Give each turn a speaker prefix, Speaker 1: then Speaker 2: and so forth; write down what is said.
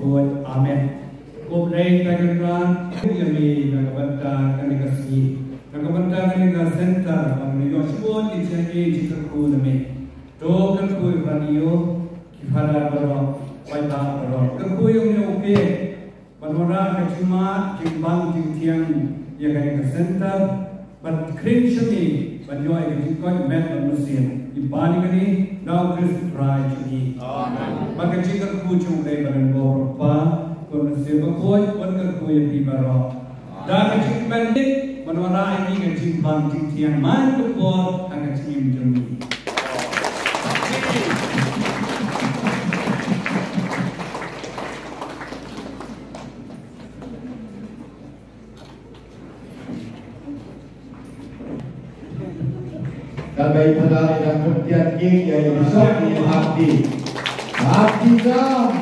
Speaker 1: Pukul Amen. Kublai Kagaran Yami Nagabanta Kanigasi Nagabanta Kaniga Center Pangniyo Shibon Ichagi Jikaku Nami Dokan Kui Radio Kifada Baro Waita Baro Kaku Yung Uke Banwara Kachima Jimbang Jingtiang Yaganiga Center But Krinshami Banyo Jikoi Met Museum Ibanigani Now Christ Raj Amen Maka Jikaku Chung Day Barango Pa Kung sebabot warga kuya di baro. Dah kecik balik menolak ini kecik bangkit yang mana kepot agak cium jemi.
Speaker 2: Dabai pada yang bertiap yang besar di hati. Hati kau